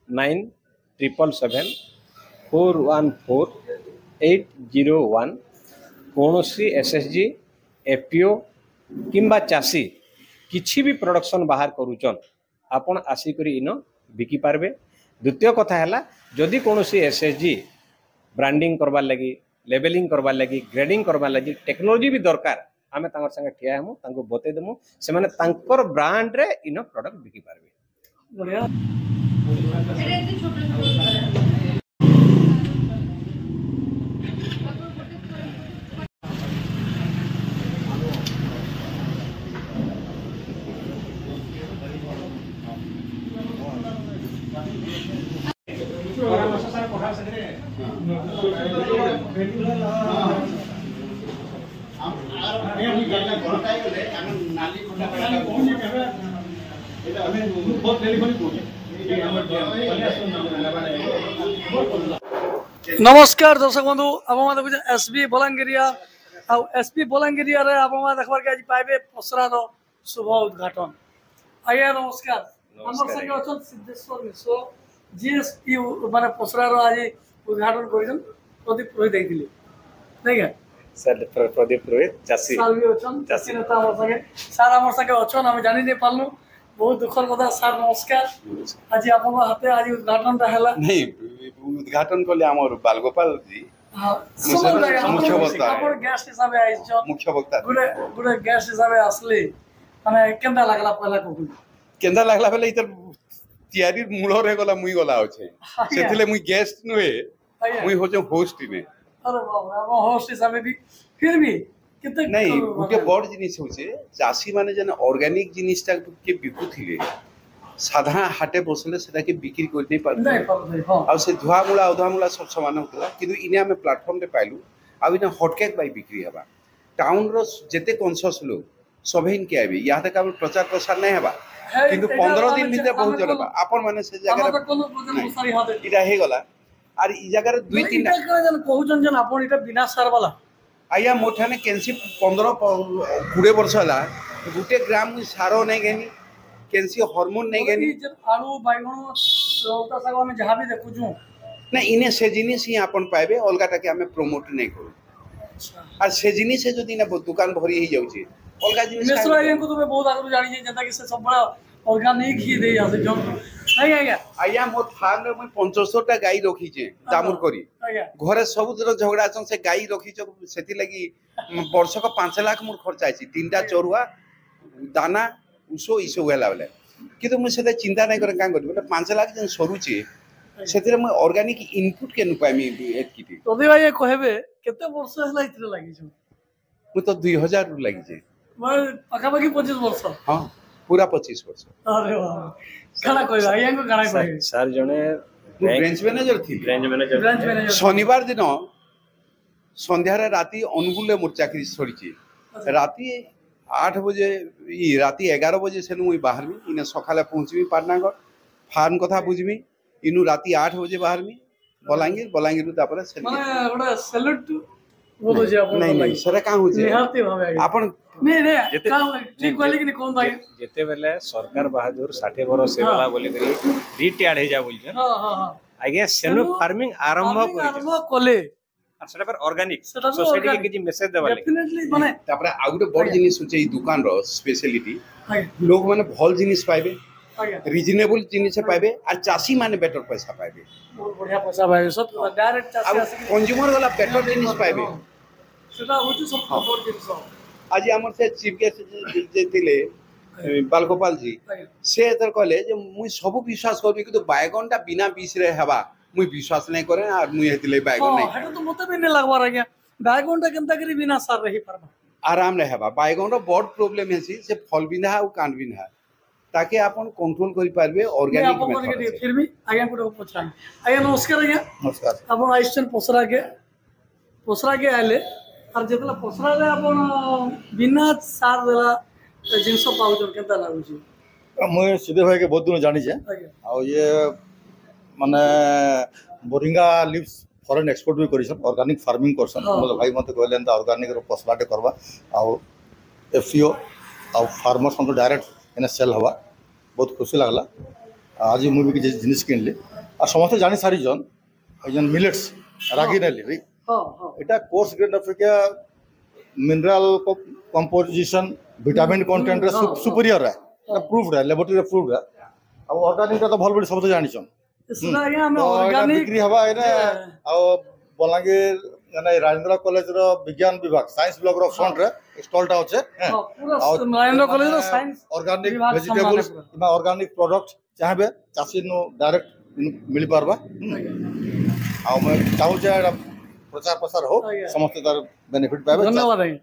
9777 414 801 कौन सी SSG FPO किंबा चासी किछि भी प्रोडक्शन बाहर करूचन आपण आसिक इन बिकी पारबे। द्वितीय कथा है जदि कौन सी एसएसजी ब्रांडिंग करवार लगी लेबलिंग करवार लगी ग्रेडिंग करवार लगी टेक्नोलोजी भी दरकार आमे तांगर संगे ठिया हमु तांको बते देमु से माने तांकर ब्रांड रे इन प्रोडक्ट बिकी पारबे। बढ़िया नमस्कार दर्शक बंधु आप एसबी बलांगीरिया एसपी बलांगीरिया रे आप देखबार के आज पाइबे पसरार शुभ उद्घाटन। आज्ञा नमस्कार हमर संगे अछन सिद्धेश्वर मिश्र जीएसपी माने पसरार आज उद्घाटन करिसन प्रदीप रोहित देखिले नहीं क्या सर प्रदीप रोहित चासी सर भी अछन चासी नेता हमर संगे सर हमर संगे अछन हम जानि नै पालनु बहुत दुखर कथा सर नमस्कार आज आपन हाथे आज उद्घाटन हला नहीं उद्घाटन कले हमर बालगोपाल जी मुख्य वक्ता मुख्य वक्ता गुडे गेस्ट हिसाबे असले माने केंदा लागला पहला को केंदा लागला पहले इतर तयारी मूल रे गला मुई गला होछे सेथिले मुई गेस्ट नुए मुई होचे होस्ट ने अरे बाबा हम होस्ट हिसाबे भी फिर भी कितने नहीं गुटे बड़ जिनिस होचे चासी माने जने ऑर्गेनिक जिनिसटा के बिकुथिले साधारण हाटे बसले सेटा के बिक्री कर नहीं पार आ से धुआ मुला सब समान होतला किंतु इने हमें प्लेटफॉर्म रे पाइलु आ इने हॉटकेक बाई बिक्री हबा टाउन रो जेते कॉन्शियस लोग सभे इनके आबे या तक हम प्रचार प्रसार नहीं हबा किंतु 15 दिन भीतर बहुत जरबा आपन माने से जगह इटा हे गला आर ई जगह रे 2-3 कहउजन जन आपन इटा बिना सार वाला आया मोठाने कैंसी 15-20 वर्ष हला गुटे ग्राम सारो नहीं गेनी कैंसी हार्मोन नहीं गेनी आलू बैगन लौका साग में जहां भी देखु छु ना इने से जिनिस ही आपन पाइबे अलगाटा के हमें प्रमोट नहीं करू और से जिनिस से जदी ना दुकान भरी ही जाउची अलगा जिनिस मिश्रा ये को तुम्हें बहुत आगु जानि जे जंता कि से सब बड़ा ऑर्गेनिक ही दे आसे जो नहीं आया आया मोर फार्म में मैं 75 टा गाय रखी छे दामुर करी घरे सब तरह झगड़ा छन से गाय रखी छ सेति लगी वर्ष का 5 लाख मोर खर्च आइछि 3टा चोरुआ दाना उसो इसो वेला बेले किंतु मैं सेते चिंता नहीं करे का करी बोले 5 लाख जन सरुची सेतिरे मैं ऑर्गेनिक इनपुट के नु पाइमी एतकी तोदे भाई कहबे केते वर्ष हला इतरे लागि छ मु तो 2000 रु लागि छे मैं पका पकी 25 वर्ष हां पूरा 25 वर्ष अरे वाह खाना कोई भाई को खाना कोई सर जने ब्रांच मैनेजर थी ब्रांच मैनेजर शनिवार दिन संध्या रे राती अनुगुले मोर चाकरी सरीची राती 8 बजे राती 11 बजे से मुई बाहर में इने सकाले पहुंचबी पाटनागढ़ फार्म कथा बुझबी इनु राती 8 बजे बाहर में बलांगीर तापर से माने गोडा सैल्यूट बोलो जे अपन नहीं सरे का होचे निहाती भावे अपन नहीं का ठीक कहले कि कोन भाई जेते बेले सरकार बहादुर 60 बरस से वाला बोली करी रिटायर्ड हे जा बोल हां हां हां आगे सेनु फार्मिंग आरंभ कोले और सेटा पर ऑर्गेनिक सोसाइटी के किछि मैसेज देबा डेफिनेटली माने तापर आउटे बड़ जिनिस होचे ई दुकान रो स्पेशलिटी लोग माने भल जिनिस पाइबे रिजनेबल जिनिस पाइबे और चासी माने बेटर पैसा पाइबे बहुत बढ़िया पैसा पाइबे सब डायरेक्ट चासी आसी कंज्यूमर वाला बेटर जिनिस पाइबे सेटा होची सब खबर जिनिस आज हमर से चीफ गेस्ट जे थिले बालगोपाल जी से एतर कहले जे मुई सब विश्वास करबी कि तो बायगनटा बिना बीस रे हबा मुई विश्वास नहीं करे और मुई हेतिले बायगन नहीं हेटा तो मते भी नहीं लगवा रहा बायगनटा केनता करी बिना सार रही परबा आराम रे हबा बायगन रो बड़ प्रॉब्लम है से फल बिना और कांड बिना ताकि अपन कंट्रोल करि पारबे ऑर्गेनिक मेथड फिर भी आगे को पूछान आगे नमस्कार आगे नमस्कार अपन आइसन पोसरा के आले और जेतला पोसरा ले अपन बिना सार देला जिंस पाउजन केनता लागु छी मुई सीधे भाई के बहुत दिन जानी छे आ ये माने बोरिंगा लिव्स फॉरेन एक्सपोर्ट भी करिसन ऑर्गेनिक फार्मिंग करसन बोले भाई मते कहले त ऑर्गेनिक रो पोसलाटे करबा आ एफसीओ आ फार्मर संग डायरेक्ट एने सेल हवा बहुत खुशी लागला आज मुई भी जिनिस किनले আর সমস্তে জানি সারিছন এই যে মিলেটস রাগি নালি ହଁ ହଁ এটা কোর্স গ্রেড অপেক্ষা মিনারেল কম্পোজিশন ভিটামিন কন্টেন্ট রে সুপিরিयर है प्रूव्ड है लेबोरेटरी प्रूव्ड है अब ऑर्गेनिक का तो भल बड़ी सब तो जानिछन ସେଟା ଆଜ୍ଞା ଆମେ तो एटा ଅର୍ଗାନିକ बिक्री हवा एने आ बलांगीर यानी राजेंद्र कॉलेज रो विज्ञान विभाग साइंस ब्लॉक रो फ्रंट रे स्टॉल टा होचे ପୁରା ନରେନ୍ଦ୍ର କଲେଜ ର ସାଇନ୍ସ ऑर्गेनिक विभाग वेजिटेबल्स सामने किबा ऑर्गेनिक प्रोडक्ट चाहबे चासी नु डायरेक्ट मिल पारबा आ मैं चाहू जे प्रचार प्रसार हो ଆଜ୍ଞା। समस्त तार बेनिफिट पाबे ଧନ୍ୟବାଦ ଆଜ୍ଞା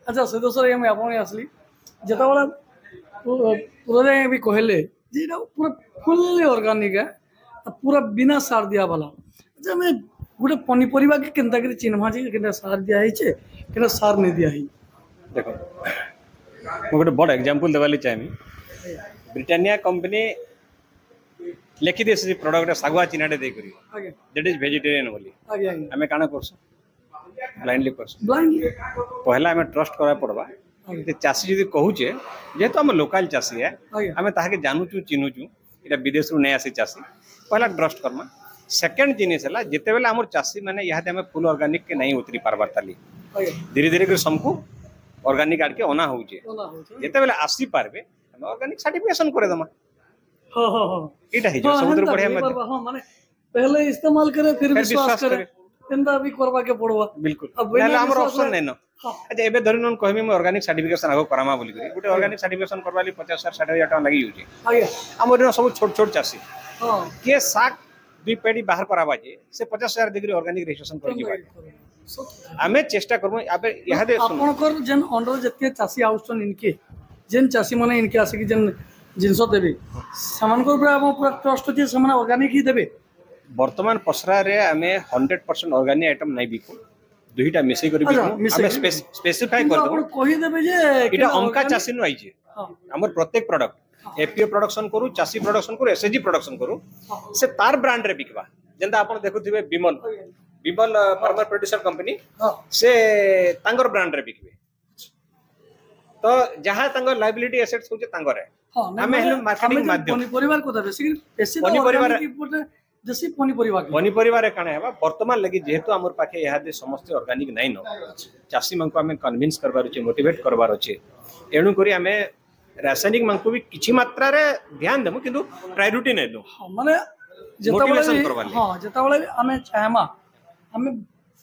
ଆଚ୍ଛା ସିଦ୍ଧେଶ୍ୱର ଆଜ୍ଞା ମୁଁ ଆପଣ ଆସିଲି ଯେତେବେଳେ ପୁରା ବି କହିଲେ ଯେ ଏଇଟା ପୁରା ଫୁଲ୍ଲି ଅର୍ଗାନିକ ପୁରା ବିନା ସାର ଦିଆ ବାଲା ଯେ ଆମେ ଗୋଟେ ପନିପରିବା କି କେନ୍ତା କରି ଚିହ୍ନବା ଯେ କେନ୍ତା ସାର ଦିଆ ହେଇଛେ କେନ୍ତା ସାର ନେଇ ଦିଆ ହେଇ देखो ମୁଁ ଗୋଟେ ବଡ଼ ଏକ୍ଜାମ୍ପଲ୍ ଦେବାଲି ଚାହିଁବି ବ୍ରିଟାନିଆ କମ୍ପାନୀ ଲେଖିଦିଏ ସେ ପ୍ରଡ଼କ୍ଟ ଶାଗୁଆ ଚିହ୍ନାଟେ ଦେଇକରି ଆଜ୍ଞା ଦେଟ୍ ଇଜ୍ ଭେଜିଟେରିଆନ୍ ବୋଲି ଆଜ୍ଞା ଆଜ୍ଞା ଆମେ କାଣା କରସୁଁ ବ୍ଲାଇଣ୍ଡଲି କରସୁଁ ବ୍ଲାଇଣ୍ଡ ପହଲା ଆମେ ଟ୍ରଷ୍ଟ କରା ପଡ଼ବା ଯେ ଚାଷୀ ଯଦି କହୁଛେ ଯେହେତୁ ଆମ ଲୋକାଲ ଚାଷୀ ଆଜ୍ଞା ଆମେ ତାହାକେ ଜାନୁଛୁ ଚିହ୍ନୁଛୁ ଏଇଟା ବିଦେଶରୁ ନେଇ ଆସି ଚାଷୀ ପହଲା ଟ୍ରଷ୍ଟ କର୍ମା ସେକେଣ୍ଡ ଜିନିଷ ହେଲା ଯେତେବେଳେ ଆମର ଚାଷୀ ମାନେ ଇହାଦେ ଆମେ ଫୁଲ୍ ଅର୍ଗାନିକ କେ ନାଇଁ ଉତରି ପାରବାର ତାଲି ଆଜ୍ଞା ଧୀରେ ଧୀରେ କରି ସମକୁ ଅର୍ଗାନିକ ଆଡ଼କେ ଅନା ହଉଛେ ଭଲ ହଉଛି ଯେତେବେଳେ ଆସିପାରିବେ ଆମେ ଅର୍ଗାନିକ ସାର୍ଟିଫିକେସନ କରିଦେମା ହଁ ହଁ ହଁ ଏଇଟା ହେଇଯିବ ସବୁଥିରୁ ବଢ଼ିଆ ମଧ୍ୟ हाँ माने पहले इस्तेमाल करे फिर विश्वास करे करे। एंदा भी करवा के पड़वा बिल्कुल अब बिना नहले हमर विश्वास ऑप्शन रे- नहीं न हाँ। अच्छा एबे धरि नन कहबी मैं ऑर्गेनिक सर्टिफिकेशन आगो करामा बोली करी गुटे ऑर्गेनिक सर्टिफिकेशन करवा ली 50,000-60,000 टका लागि होची आगे हमर न सब छोट छोट चासी हाँ के साग दुई पेडी बाहर करावा जे से 50,000 डिग्री ऑर्गेनिक रजिस्ट्रेशन कर जीवा आमे चेष्टा करबो आबे यहा दे सुन आपनकर जन अंडर जत्ते चासी आउसन इनके जन चासी माने इनके आसे कि जन जिनस देबे सामानकर पूरा हम पूरा ट्रस्ट जे सामान ऑर्गेनिक ही देबे वर्तमान पसरा रे आमे 100% ऑर्गेनिक आइटम नहीं बिकु दुईटा मिसई करी अच्छा, बिकु मिसेई आमे करी। स्पेसिफाई किंतु कर आपण दो कहि देबे जे इटा अंका चासी नु आइजे हां हमर प्रत्येक प्रोडक्ट एपीओ प्रोडक्शन करू चासी प्रोडक्शन करू एसएसजी प्रोडक्शन करू से तार ब्रांड रे बिकवा जेंदा आपण देखुथिबे विमल फार्मर प्रोड्यूसर कंपनी हां से तांगर ब्रांड रे बिकबे तो जहां तांगर लायबिलिटी एसेट्स होचे तांगर है हां आमे हेलु मार्केटिंग माध्यम परिवार को देबे सिर्फ बेसी पनिपरिवार- पनिपरिवार जैसी पनिपरिवार के पनिपरिवार रे काणे हेबा वर्तमान लगी जेहेतु हमर पाखे यहा दे समस्त ऑर्गेनिक नाही न चासी मानको आमे कन्विंस करबार छै मोटिवेट करबार छै एणु करी आमे रासायनिक मानको भी किछि मात्रा रे ध्यान देमु किंतु प्रायोरिटी नै दो हाँ, माने Motivation करवा ले। हाँ जेताबले आमे चाहमा आमे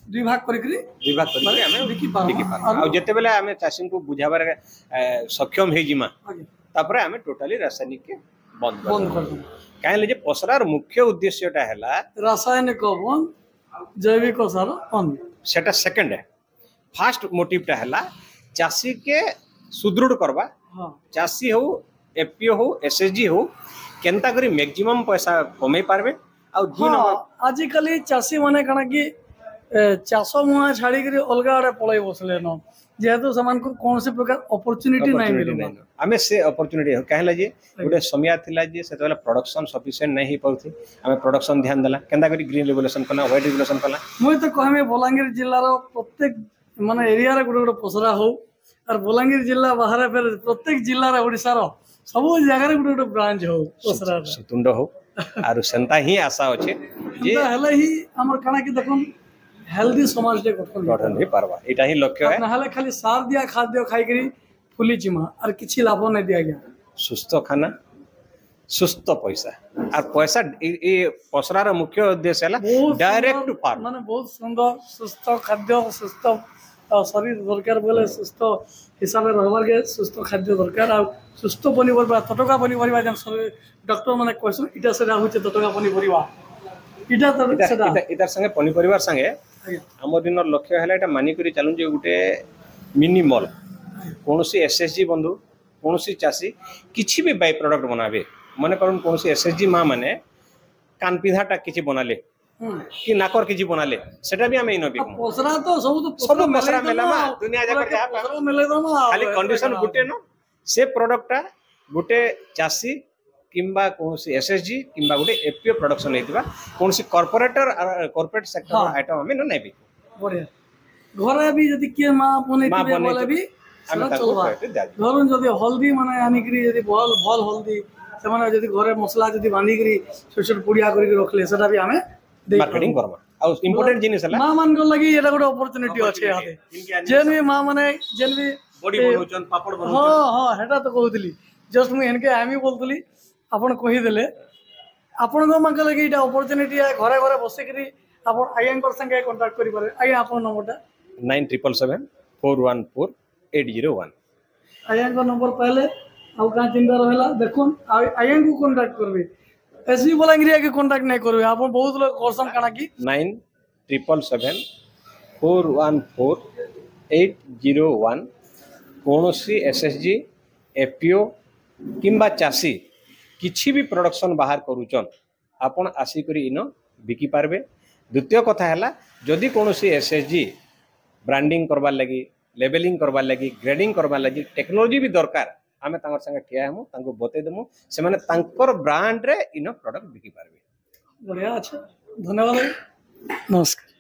दुई भाग करिकरी विभाग करी माने आमे बिकी पारबा। बिकी पारबा आ जेते बेले आमे चासी को बुझाबार सक्षम हे जिमा आगे तापरे आमे टोटली रासायनिक के बंद बंद कर कर दो काहे ले जे पसरार मुख्य उद्देश्यटा हैला रासायनिक बंद जैविक सार बंद सेटा सेकंड है फास्ट मोटिवटा हैला चासी के सुदृढ़ करबा हाँ चासी हो एफपीओ हो एसएसजी हो केनता करी मैक्सिमम पैसा कमाई पारबे आ दुई नंबर हाँ आजिकली चाषी माने कणा कि चाष मुआ छाड़ी करी अलगा आड़े पळै बसले न जेहेतु समान को कौन से प्रकार अपॉर्चुनिटी नहीं मिलबा आमे से अपॉर्चुनिटी कहला जे गोटे समय थिला जे सेतबेला प्रोडक्शन सफिशिएंट नहीं ही पउथि आमे प्रोडक्शन ध्यान देला केनता करी ग्रीन रेगुलेशन कला व्हाइट रेगुलेशन कला मुई तो कहमे बलांगीर जिल्ला रो प्रत्येक माने एरिया रे गुटे गुटे पसरा हो और बलांगीर जिल्ला बाहर फिर प्रत्येक जिल्ला रे ओडिसा रो सब जगह रे गुटे गुटे ब्रांच हो पसरा रे सुतुंड हो आरु सेंता ही आशा अछि जे जे हेले ही हमर कणा कि देखम हेल्दी समाज डे गठन गठन ही पारबा एटा ही लक्ष्य है नहले खाली सार दिया खाद्य खाई करी फुली चिमा और किछि लाभ नहीं दिया गया सुस्थ खाना सुस्थ पैसा और पैसा ए पसरार मुख्य उद्देश्य है बहुत डायरेक्ट टू सुंदर, फार्म माने बहुत सुंदर सुस्थ खाद्य सुस्थ शरीर दरकार बोले सुस्थ हिसाब से रहबार के सुस्थ खाद्य दरकार और सुस्थ पनिपरिया तटका पनिपरिया जन डॉक्टर माने कहसन इटा से होचे तटका पनिपरिया इटा तो सेटा इतार संगे पनिपरिवार संगे आज्ञा आम दिन लक्ष्य है एटा मानि करी चलु जे गुटे मिनी मॉल कोनोसी एसएसजी बंधु कोनोसी चासी किछि भी बाय प्रोडक्ट बनाबे माने करन कोनोसी एसएसजी मां माने कान पिधाटा किछि बनाले कि नाकर किछि बनाले सेटा भी हमें इनो बिकमु पोसरा तो सब मसरा मेलामा दुनिया जाकर जहाँ पा- पोसरा मिले दो ना खाली कंडीशन गुटे न से प्रोडक्टटा गुटे चासी किंबा कोनोसी एसएसजी किंबा गुटे एफपीओ प्रोडक्शन हेतिबा कोनोसी कॉर्पोरेट सेक्टर हाँ। आइटम हमें नै बिकु बढ़िया घरे भी यदि किए माँ बने माँ बोले बनेइथिबे, भी आमे सेटा ताको चलबा प्रायोरिटी दिया धरुन जदि हल्दी माने आनिकरी यदि भल भल हल्दी ସେମାନେ ଯଦି ଘରେ ମସଲା ଯଦି ବାନ୍ଧିକିରି ଛୋଟ ଛୋଟ ପୁଡ଼ିଆ କରିକି ରଖିଲେ ସେଟା ବି ଆମେ ମାର୍କେଟିଂ କରମା ଆଉ ଇମ୍ପୋର୍ଟାଣ୍ଟ ଜିନିଷ ହେଲା ମା ମାନଙ୍କ ଲାଗି ଏଟା ଗୋଟେ ଅପରଚୁନିଟି ଅଛି ଇହାଦେ ଯେନ୍ ବି ମା ମାନେ ଯେନ୍ ବି ବଡି ବନଉଛନ୍ ପାପଡ଼ ହଁ ବନଉଛନ୍ ହଁ ହେଟା ତ କହୁଥିଲି ଜଷ୍ଟ ମୁଁ ଏନକେ ଆମେ ବୋଲୁଥିଲି ଆପଣ କହିଦେଲେ ଆପଣଙ୍କ ମାନଙ୍କ ଲାଗି ଏଇଟା ଅପରଚୁନିଟି ଘରେ ଘରେ ବସିକିରି ଆପଣ ଆଜ୍ଞାଙ୍କର ସାଙ୍ଗେ କଣ୍ଟାକ୍ଟ କରିପାରିବେ ଆଜ୍ଞା ଆପଣଙ୍କ ନମ୍ବରଟା 9777414801 ଆଜ୍ଞାଙ୍କ ନମ୍ବର ପାଇଲେ ଆଉ କାଁ ଚିନ୍ତା ରହିଲା ଦେଖୁନ୍ ଆଉ ଆଜ୍ଞାଙ୍କୁ କଣ୍ଟାକ୍ଟ କରିବେ ଏସବି ବଲାଙ୍ଗୀରିଆକେ କଣ୍ଟାକ୍ଟ ନାଇଁ କରିବେ ଆପଣ ବହୁତ ଲୋକ କରସନ୍ କାଣା କି 9777414801 କୌଣସି SSG FPO କିମ୍ବା ଚାଷୀ କିଛି ବି ପ୍ରଡକ୍ସନ୍ ବାହାର କରୁଛନ୍ ଆପଣ ଆସିକରି ଇନ ବିକି ପାରବେ ଦ୍ୱିତୀୟ କଥା ହେଲା ଯଦି କୌଣସି SSG ବ୍ରାଣ୍ଡିଂ କରବାର୍ ଲାଗି ଲେବେଲିଂ କରବାର୍ ଲାଗି ଗ୍ରେଡିଂ କରବାର୍ ଲାଗି ଟେକ୍ନୋଲୋଜି ବି ଦରକାର ଆମେ ତାଙ୍କର ସାଙ୍ଗେ ଠିଆ ହେମୁ ତାଙ୍କୁ ବତେଇ ଦେମୁ ସେମାନେ ତାଙ୍କର ବ୍ରାଣ୍ଡରେ ଇନ ପ୍ରଡକ୍ଟ ବିକି ପାରବେ ବଢ଼ିଆ ଅଛି ଧନ୍ୟବାଦ ନମସ୍କାର